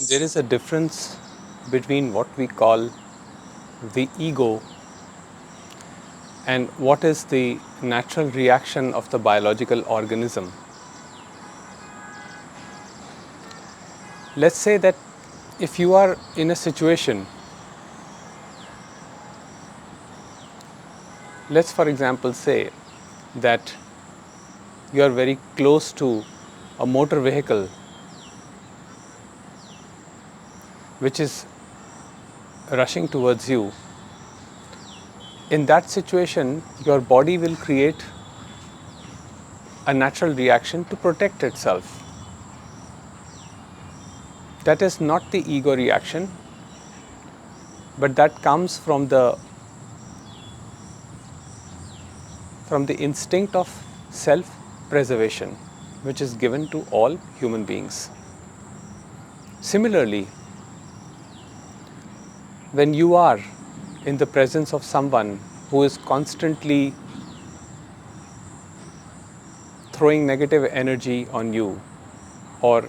There is a difference between what we call the ego and what is the natural reaction of the biological organism. Let's say that if you are in a situation, let's for example say that you are very close to a motor vehicle which is rushing towards you. In that situation, your body will create a natural reaction to protect itself. That is not the ego reaction, but that comes from the instinct of self-preservation, which is given to all human beings. Similarly, when you are in the presence of someone who is constantly throwing negative energy on you or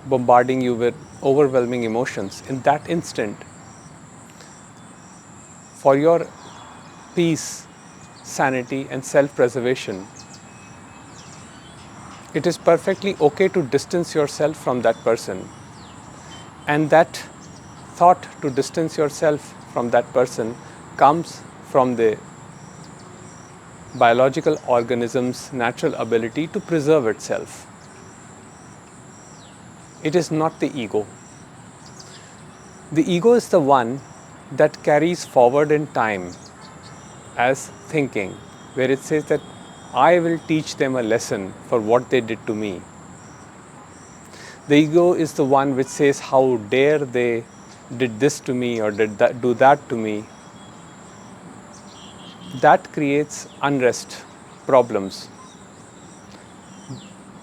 bombarding you with overwhelming emotions, in that instant, for your peace, sanity and self-preservation, it is perfectly okay to distance yourself from that person. And that thought to distance yourself from that person comes from the biological organism's natural ability to preserve itself. It is not the ego. The ego is the one that carries forward in time as thinking, where it says that I will teach them a lesson for what they did to me. The ego is the one which says, how dare they did this to me or did that, do that to me. That creates unrest, problems.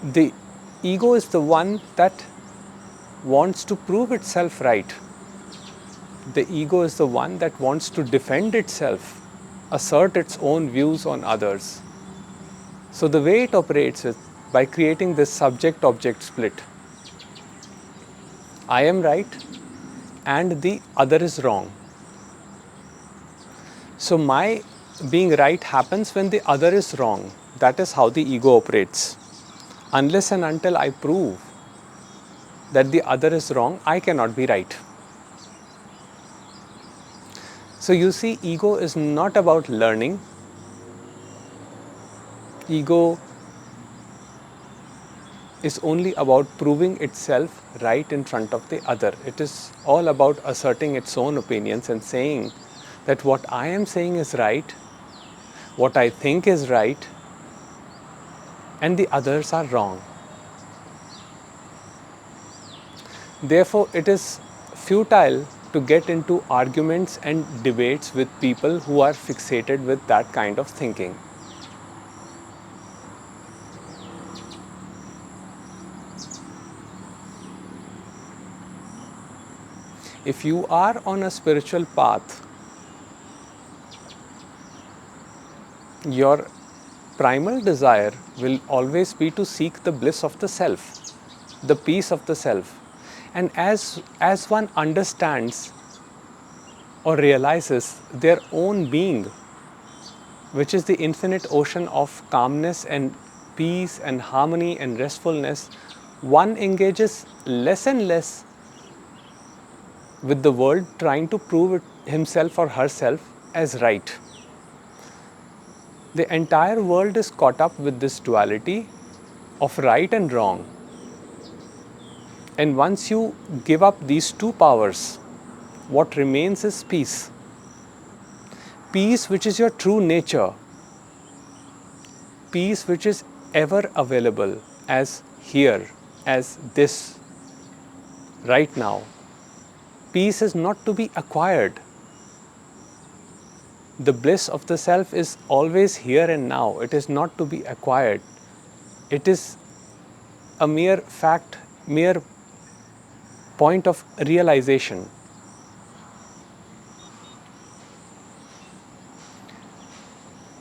The ego is the one that wants to prove itself right. The ego is the one that wants to defend itself, assert its own views on others. So the way it operates is by creating this subject-object split. I am right and the other is wrong. So my being right happens when the other is wrong. That is how the ego operates. Unless and until I prove that the other is wrong, I cannot be right. So you see, ego is not about learning. Ego is only about proving itself right in front of the other. It is all about asserting its own opinions and saying that what I am saying is right, what I think is right, and the others are wrong. Therefore, it is futile to get into arguments and debates with people who are fixated with that kind of thinking. If you are on a spiritual path, your primal desire will always be to seek the bliss of the self, the peace of the self. And as one understands or realizes their own being, which is the infinite ocean of calmness and peace and harmony and restfulness, one engages less and less with the world trying to prove himself or herself as right. The entire world is caught up with this duality of right and wrong. And once you give up these two powers, what remains is peace. Peace which is your true nature. Peace which is ever available as here, as this, right now. Peace is not to be acquired. The bliss of the self is always here and now. It is not to be acquired. It is a mere fact, mere point of realization.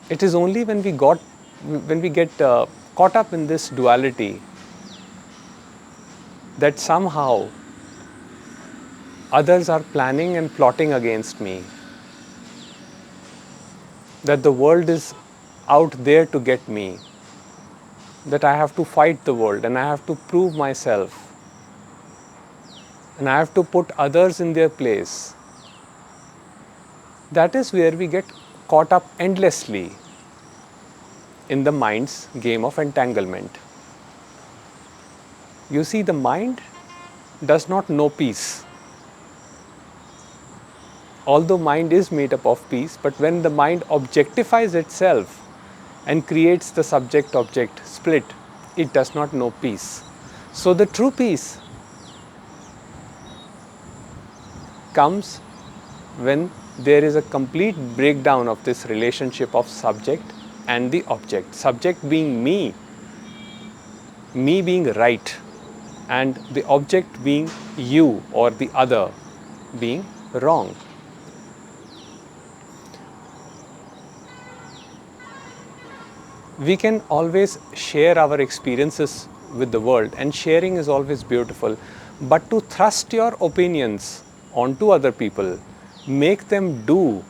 It is only when we get caught up in this duality that somehow others are planning and plotting against me, that the world is out there to get me, that I have to fight the world and I have to prove myself and I have to put others in their place. That is where we get caught up endlessly in the mind's game of entanglement. You see, the mind does not know peace. Although mind is made up of peace, but when the mind objectifies itself and creates the subject-object split, it does not know peace. So the true peace comes when there is a complete breakdown of this relationship of subject and the object. Subject being me being right, and the object being you or the other being wrong. We can always share our experiences with the world, and sharing is always beautiful, but to thrust your opinions onto other people, make them do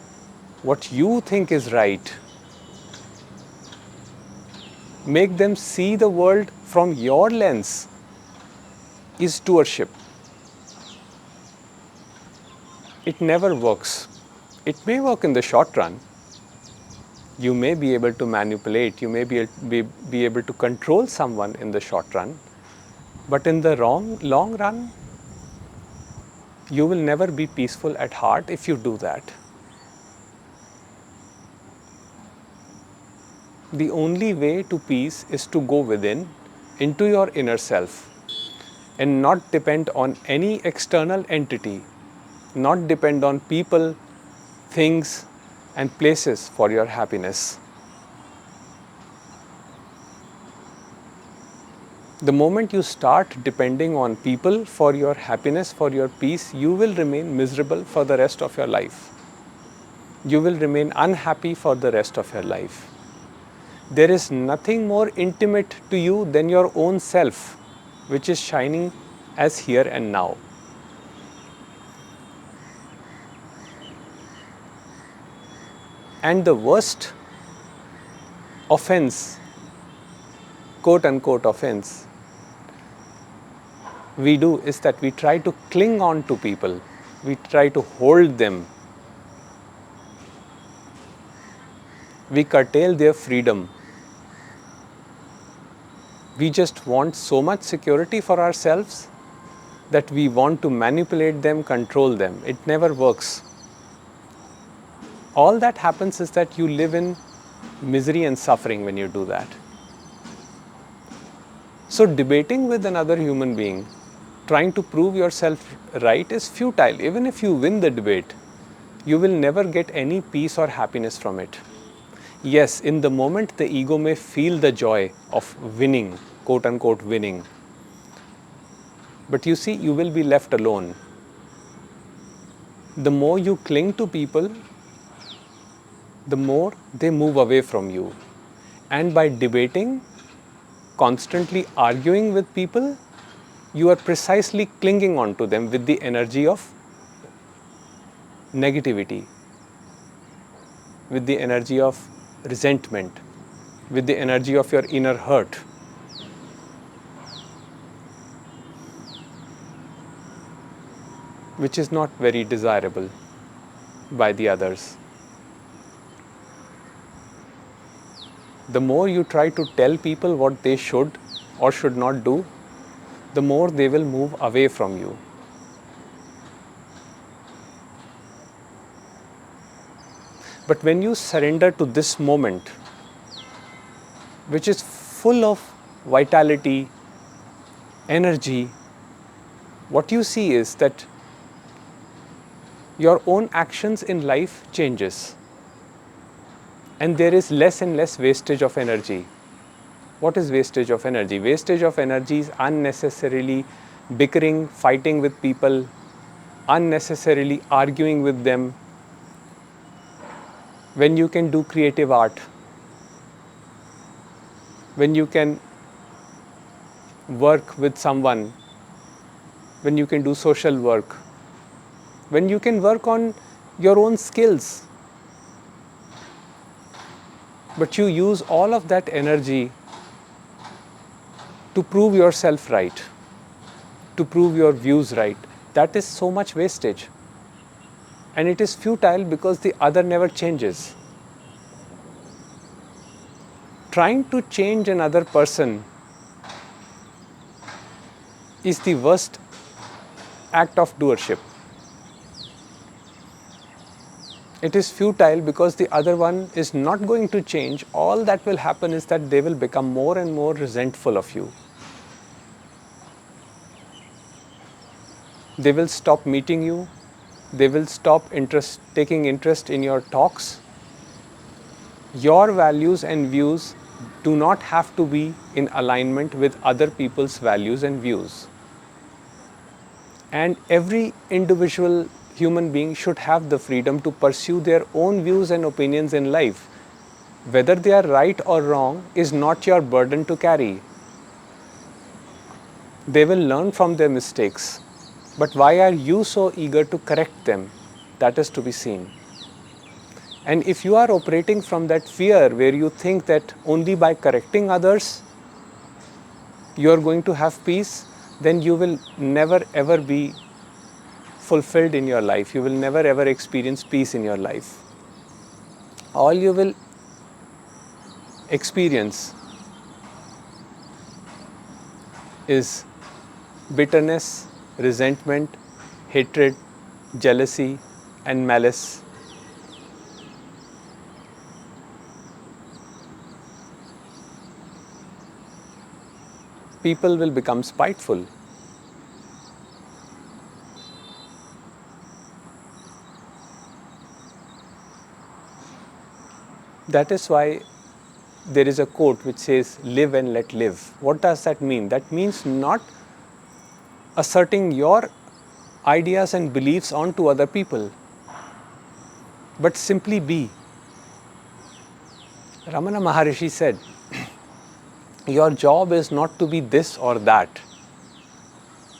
what you think is right, make them see the world from your lens, is doership. It never works. It may work in the short run. You may be able to manipulate, you may be able to control someone in the short run, but in the long run, you will never be peaceful at heart if you do that. The only way to peace is to go within, into your inner self, and not depend on any external entity, not depend on people, things, and places for your happiness. The moment you start depending on people for your happiness, for your peace, you will remain miserable for the rest of your life. You will remain unhappy for the rest of your life. There is nothing more intimate to you than your own self, which is shining as here and now. And the worst offense, quote unquote offense, we do is that we try to cling on to people, we try to hold them, we curtail their freedom. We just want so much security for ourselves that we want to manipulate them, control them. It never works. All that happens is that you live in misery and suffering when you do that. So debating with another human being, trying to prove yourself right is futile. Even if you win the debate, you will never get any peace or happiness from it. Yes, in the moment the ego may feel the joy of winning, quote unquote winning. But you see, you will be left alone. The more you cling to people, the more they move away from you. And by debating, constantly arguing with people, you are precisely clinging on to them with the energy of negativity, with the energy of resentment, with the energy of your inner hurt. Which is not very desirable by the others. The more you try to tell people what they should or should not do, the more they will move away from you. But when you surrender to this moment, which is full of vitality, energy, what you see is that your own actions in life changes. And there is less and less wastage of energy. What is wastage of energy? Wastage of energy is unnecessarily bickering, fighting with people, unnecessarily arguing with them. When you can do creative art, when you can work with someone, when you can do social work, when you can work on your own skills. But you use all of that energy to prove yourself right, to prove your views right. That is so much wastage. And it is futile because the other never changes. Trying to change another person is the worst act of doership. It is futile because the other one is not going to change. All that will happen is that they will become more and more resentful of you. They will stop meeting you. They will stop taking interest in your talks. Your values and views do not have to be in alignment with other people's values and views. And every individual human being should have the freedom to pursue their own views and opinions in life. Whether they are right or wrong is not your burden to carry. They will learn from their mistakes. But why are you so eager to correct them? That is to be seen. And if you are operating from that fear where you think that only by correcting others you are going to have peace, then you will never ever be fulfilled in your life. You will never ever experience peace in your life. All you will experience is bitterness, resentment, hatred, jealousy, and malice. People will become spiteful. That is why there is a quote which says, "Live and let live." What does that mean? That means not asserting your ideas and beliefs onto other people, but simply be. Ramana Maharshi said, your job is not to be this or that.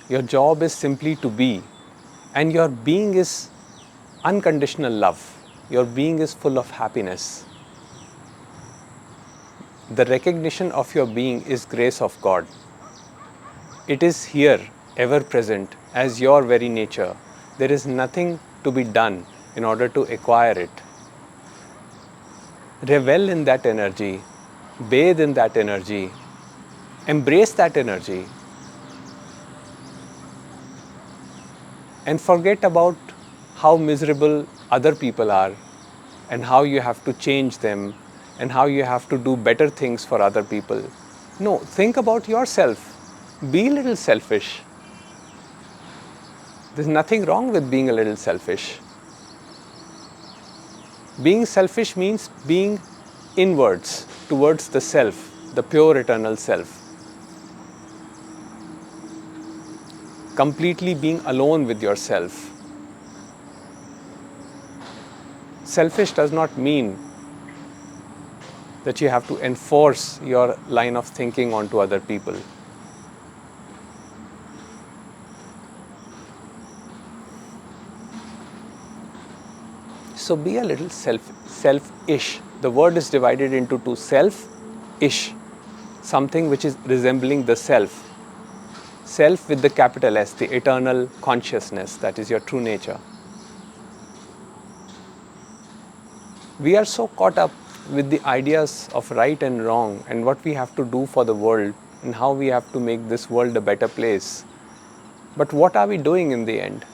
Your job is simply to be. And your being is unconditional love. Your being is full of happiness. The recognition of your being is grace of God. It is here, ever present, as your very nature. There is nothing to be done in order to acquire it. Revel in that energy, bathe in that energy, embrace that energy, and forget about how miserable other people are and how you have to change them and how you have to do better things for other people. No, think about yourself. Be a little selfish. There's nothing wrong with being a little selfish. Being selfish means being inwards, towards the self, the pure eternal self. Completely being alone with yourself. Selfish does not mean that you have to enforce your line of thinking onto other people. So be a little selfish. The word is divided into two: self-ish, something which is resembling the self. Self with the capital S, the eternal consciousness, that is your true nature. We are so caught up with the ideas of right and wrong and what we have to do for the world and how we have to make this world a better place. But what are we doing in the end?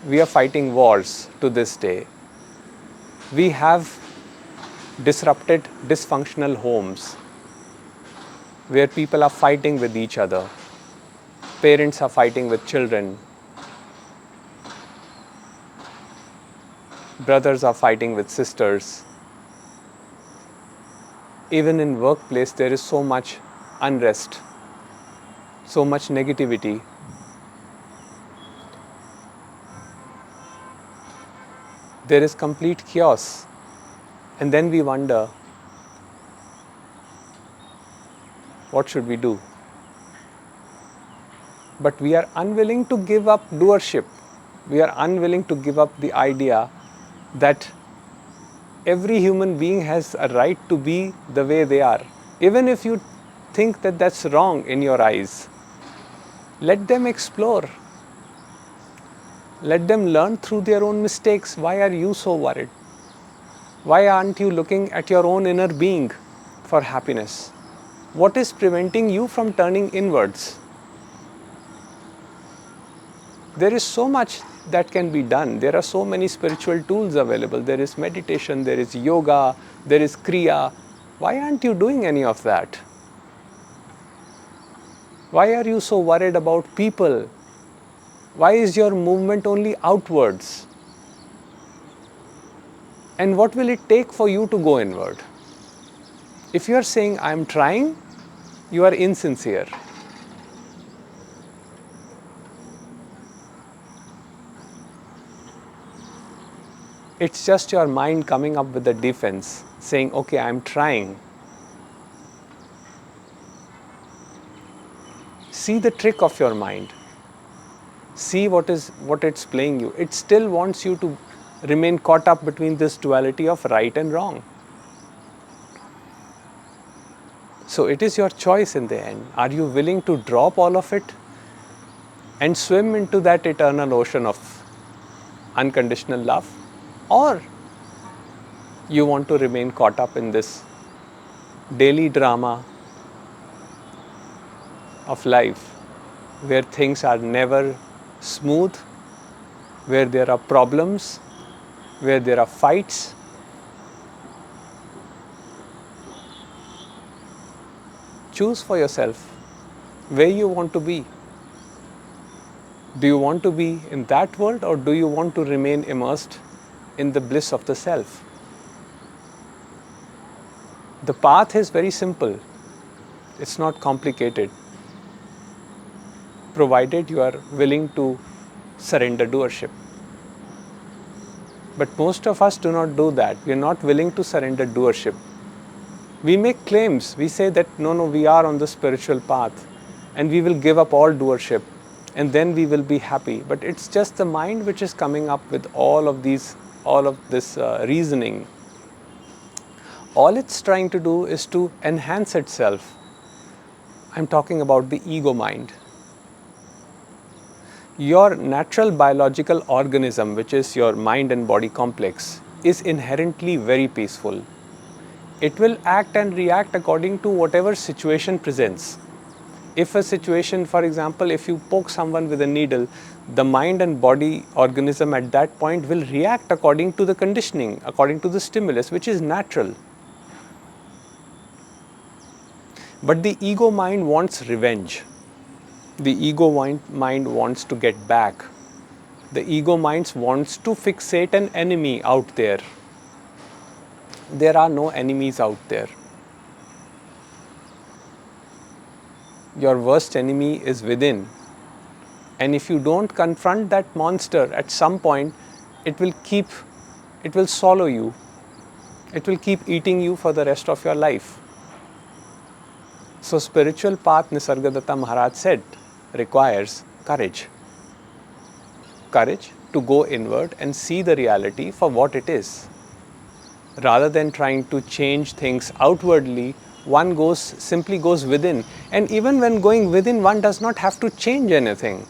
We are fighting wars to this day. We have disrupted dysfunctional homes where people are fighting with each other. Parents are fighting with children. Brothers are fighting with sisters. Even in workplace, there is so much unrest, so much negativity. There is complete chaos. And then we wonder, what should we do? But we are unwilling to give up doership. We are unwilling to give up the idea that every human being has a right to be the way they are. Even if you think that that's wrong in your eyes, let them explore. Let them learn through their own mistakes. Why are you so worried? Why aren't you looking at your own inner being for happiness? What is preventing you from turning inwards? There is so much that can be done. There are so many spiritual tools available. There is meditation, there is yoga, there is kriya. Why aren't you doing any of that? Why are you so worried about people? Why is your movement only outwards? And what will it take for you to go inward? If you are saying, I am trying, you are insincere. It's just your mind coming up with a defense, saying, okay, I am trying. See the trick of your mind. See what it's playing you. It still wants you to remain caught up between this duality of right and wrong. So it is your choice in the end. Are you willing to drop all of it and swim into that eternal ocean of unconditional love? Or you want to remain caught up in this daily drama of life where things are never smooth, where there are problems, where there are fights? Choose for yourself where you want to be. Do you want to be in that world, or do you want to remain immersed in the bliss of the self? The path is very simple. It's not complicated, provided you are willing to surrender doership. But most of us do not do that. We are not willing to surrender doership. We make claims. We say that no, we are on the spiritual path and we will give up all doership and then we will be happy. But it's just the mind which is coming up with all of this reasoning. All it's trying to do is to enhance itself. I'm talking about the ego mind. Your natural biological organism, which is your mind and body complex, is inherently very peaceful. It will act and react according to whatever situation presents. If a situation, for example, if you poke someone with a needle, the mind and body organism at that point will react according to the conditioning, according to the stimulus, which is natural. But the ego mind wants revenge. The ego mind wants to get back. The ego mind wants to fixate an enemy out there. There are no enemies out there. Your worst enemy is within. And if you don't confront that monster at some point, it will swallow you. It will keep eating you for the rest of your life. So spiritual path, Nisargadatta Maharaj said, requires courage. Courage to go inward and see the reality for what it is. Rather than trying to change things outwardly, one simply goes within. And even when going within, one does not have to change anything.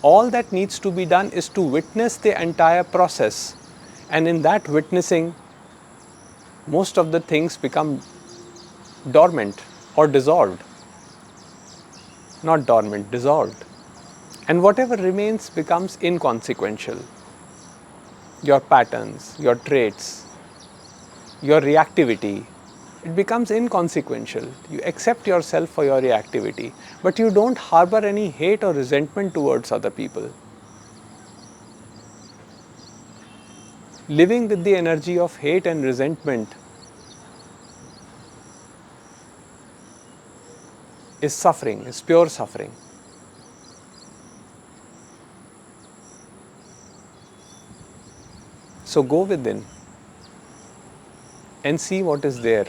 All that needs to be done is to witness the entire process. And in that witnessing, most of the things become dormant or dissolved. Not dormant, dissolved. And whatever remains becomes inconsequential. Your patterns, your traits, your reactivity, it becomes inconsequential. You accept yourself for your reactivity, but you don't harbor any hate or resentment towards other people. Living with the energy of hate and resentment is suffering, is pure suffering. So go within and see what is there.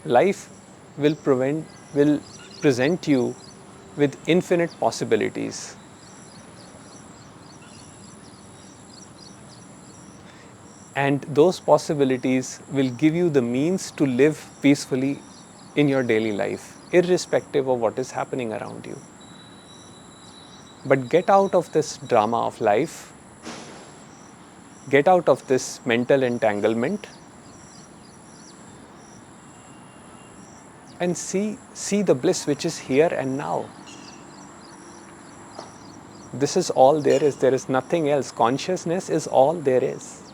Life will present you with infinite possibilities. And those possibilities will give you the means to live peacefully in your daily life, irrespective of what is happening around you. But get out of this drama of life, get out of this mental entanglement, and see the bliss which is here and now. This is all there is. There is nothing else. Consciousness is all there is.